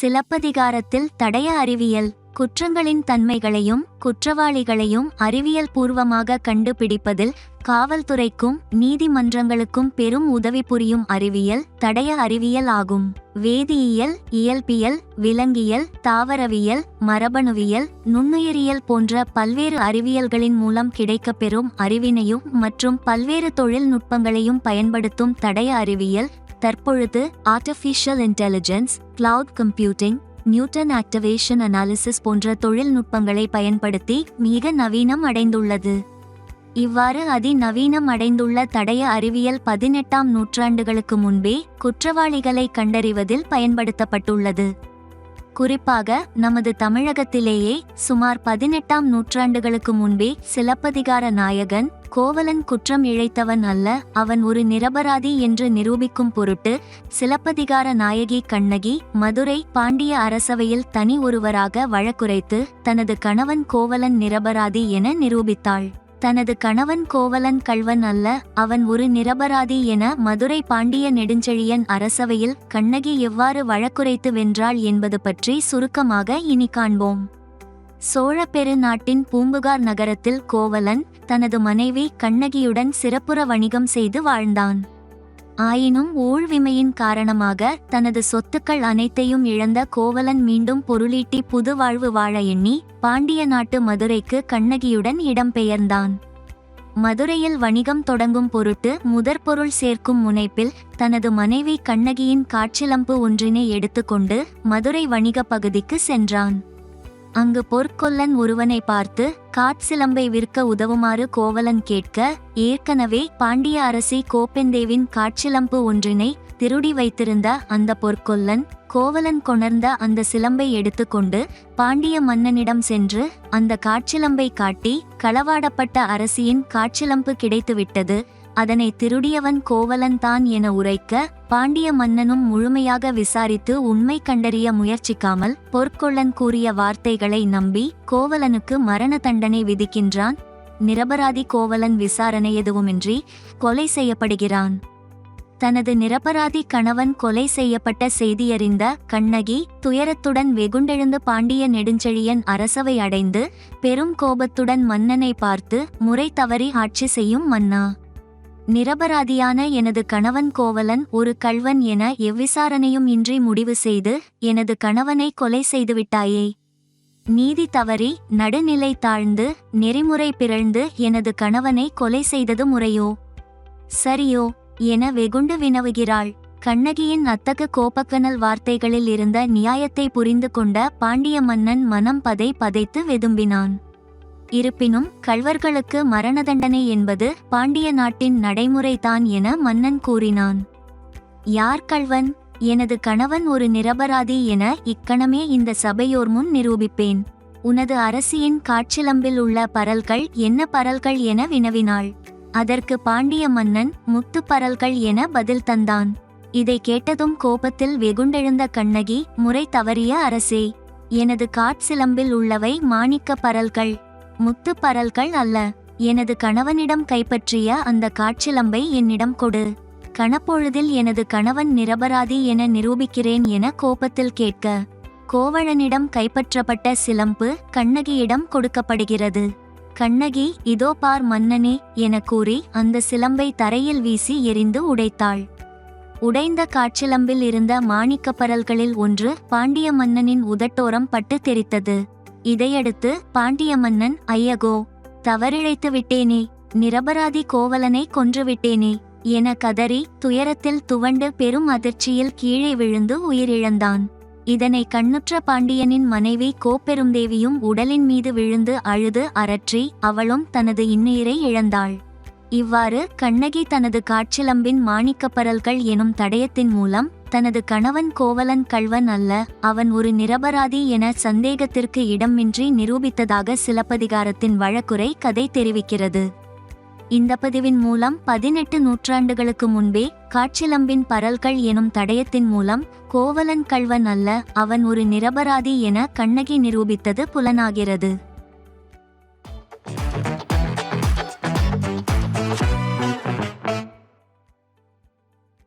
சிலப்பதிகாரத்தில் தடய அறிவியல் குற்றங்களின் தன்மைகளையும் குற்றவாளிகளையும் அறிவியல் பூர்வமாக கண்டுபிடிப்பதில் காவல்துறைக்கும் நீதிமன்றங்களுக்கும் பெரும் உதவி புரியும் அறிவியல் தடய அறிவியல் ஆகும். வேதியியல், இயல்பியல், விலங்கியல், தாவரவியல், மரபணுவியல், நுண்ணுயிரியல் போன்ற பல்வேறு அறிவியல்களின் மூலம் கிடைக்கப்பெறும் அறிவினையும் மற்றும் பல்வேறு தொழில்நுட்பங்களையும் பயன்படுத்தும் தடய அறிவியல் தற்பொழுது artificial intelligence, cloud computing, Newton activation analysis போன்ற தொழில்நுட்பங்களை பயன்படுத்தி மிக நவீனம் அடைந்துள்ளது. இவ்வாறு அதிநவீனம் அடைந்துள்ள தடய அறிவியல் 18ஆம் நூற்றாண்டுகளுக்கு முன்பே குற்றவாளிகளை கண்டறிவதில் பயன்படுத்தப்பட்டுள்ளது. குறிப்பாக நமது தமிழகத்திலேயே சுமார் 18ஆம் நூற்றாண்டுகளுக்கு முன்பே சிலப்பதிகார நாயகன் கோவலன் குற்றம் இழைத்தவன் அல்ல, அவன் ஒரு நிரபராதி என்று நிரூபிக்கும் பொருட்டு சிலப்பதிகார நாயகி கண்ணகி மதுரை பாண்டிய அரசவையில் தனி ஒருவராக வழக்குரைத்து தனது கணவன் கோவலன் நிரபராதி என நிரூபித்தாள். தனது கணவன் கோவலன் கள்வன் அல்ல, அவன் ஒரு நிரபராதி என மதுரை பாண்டிய நெடுஞ்செழியன் அரசவையில் கண்ணகி எவ்வாறு வழக்குரைத்து வென்றாள் என்பது பற்றி சுருக்கமாக இனி காண்போம். சோழ பெரு நாட்டின் பூம்புகார் நகரத்தில் கோவலன் தனது மனைவி கண்ணகியுடன் சிறப்புற வணிகம் செய்து வாழ்ந்தான். ஆயினும் ஊழ்விமையின் காரணமாக தனது சொத்துக்கள் அனைத்தையும் இழந்த கோவலன் மீண்டும் பொருளீட்டி புது வாழ்வு வாழ எண்ணி பாண்டிய நாட்டு மதுரைக்கு கண்ணகியுடன் இடம்பெயர்ந்தான். மதுரையில் வணிகம் தொடங்கும் பொருட்டு முதற்பொருள் சேர்க்கும் முனைப்பில் தனது மனைவி கண்ணகியின் காட்சிலம்பு ஒன்றினை எடுத்துக்கொண்டு மதுரை வணிக பகுதிக்கு சென்றான். அங்கு பொற்கொல்லன் ஒருவனை பார்த்து காட்சிலம்பை விற்க உதவுமாறு கோவலன் கேட்க, ஏற்கனவே பாண்டிய அரசி கோப்பெந்தேவின் காட்சிலம்பு ஒன்றினை திருடி வைத்திருந்த அந்த பொற்கொல்லன் கோவலன் கொணர்ந்த அந்த சிலம்பை எடுத்துக்கொண்டு பாண்டிய மன்னனிடம் சென்று அந்த காட்சிலம்பை காட்டி, களவாடப்பட்ட அரசியின் காட்சிலம்பு கிடைத்துவிட்டது, அதனை திருடியவன் கோவலன் தான் என உரைக்க, பாண்டிய மன்னனும் முழுமையாக விசாரித்து உண்மை கண்டறிய முயற்சிக்காமல் பொற்கொல்லன் கூறிய வார்த்தைகளை நம்பி கோவலனுக்கு மரண தண்டனை விதிக்கின்றான். நிரபராதி கோவலன் விசாரணை எதுவுமின்றி கொலை செய்யப்படுகிறான். தனது நிரபராதி கணவன் கொலை செய்யப்பட்ட செய்தியறிந்த கண்ணகி துயரத்துடன் வெகுண்டெழுந்து பாண்டிய நெடுஞ்செழியன் அரசவை அடைந்து பெரும் கோபத்துடன் மன்னனை பார்த்து, முறை தவறி ஆட்சி செய்யும் மன்னா, நிரபராதியான எனது கணவன் கோவலன் ஒரு கள்வன் என எவ்விசாரணையும் இன்றி முடிவு செய்து எனது கணவனை கொலை செய்துவிட்டாயே. நீதி தவறி நடுநிலை தாழ்ந்து நெறிமுறை பிறழ்ந்து எனது கணவனை கொலை செய்தது முறையோ சரியோ என வெகுண்டு வினவுகிறாள். கண்ணகியின் அத்தகு கோபக்கனல் வார்த்தைகளில் இருந்த நியாயத்தை புரிந்து கொண்ட பாண்டிய மன்னன் மனம் பதைத்து வெதும்பினான். இருப்பினும் கள்வர்களுக்கு மரண தண்டனை என்பது பாண்டிய நாட்டின் நடைமுறைதான் என மன்னன் கூறினான். யார் கள்வன்? எனது கணவன் ஒரு நிரபராதி என இக்கணமே இந்த சபையோர் முன் நிரூபிப்பேன். உனது அரசியின் காட்சிலம்பில் உள்ள பரல்கள் என்ன பரல்கள் என வினவினாள். அதற்கு பாண்டிய மன்னன் முத்து பரல்கள் என பதில் தந்தான். இதை கேட்டதும் கோபத்தில் வெகுண்டெழுந்த கண்ணகி, முறை தவறிய அரசே, எனது காட்சிலம்பில் உள்ளவை மாணிக்க பரல்கள், முத்து பரல்கள் அல்ல. எனது கணவனிடம் கைப்பற்றிய அந்த காட்சிலம்பை என்னிடம் கொடு. கணப்பொழுதில் எனது கணவன் நிரபராதி என நிரூபிக்கிறேன் என கோபத்தில் கேட்க, கோவலனிடம் கைப்பற்றப்பட்ட சிலம்பு கண்ணகியிடம் கொடுக்கப்படுகிறது. கண்ணகி, இதோ பார் மன்னனே என கூறி அந்த சிலம்பை தரையில் வீசி எறிந்து உடைத்தாள். உடைந்த காட்சிலம்பில் இருந்த மாணிக்க பரல்களில் ஒன்று பாண்டிய மன்னனின் உதட்டோரம் பட்டு தெரித்தது. இதையடுத்து பாண்டிய மன்னன், ஐயகோ, தவறிழைத்து விட்டேனே, நிரபராதி கோவலனை கொன்றுவிட்டேனே என கதறி துயரத்தில் துவண்டு பெரும் அதிர்ச்சியில் கீழே விழுந்து உயிரிழந்தான். இதனை கண்ணுற்ற பாண்டியனின் மனைவி கோப்பெருந்தேவியும் உடலின் மீது விழுந்து அழுது அரற்றி அவளும் தனது இன்னுயிரை இழந்தாள். இவ்வாறு கண்ணகி தனது காட்சிலம்பின் மாணிக்கப்பரல்கள் எனும் தடயத்தின் மூலம் தனது கணவன் கோவலன் கள்வன் அல்ல, அவன் ஒரு நிரபராதி என சந்தேகத்திற்கு இடமின்றி நிரூபித்ததாக சிலப்பதிகாரத்தின் வழக்குரை கதை தெரிவிக்கிறது. இந்த பதிவின் மூலம் 18 நூற்றாண்டுகளுக்கு முன்பே காட்சிலம்பின் பரல்கள் எனும் தடயத்தின் மூலம் கோவலன் கள்வன் அல்ல, அவன் ஒரு நிரபராதி என கண்ணகி நிரூபித்தது புலனாகிறது.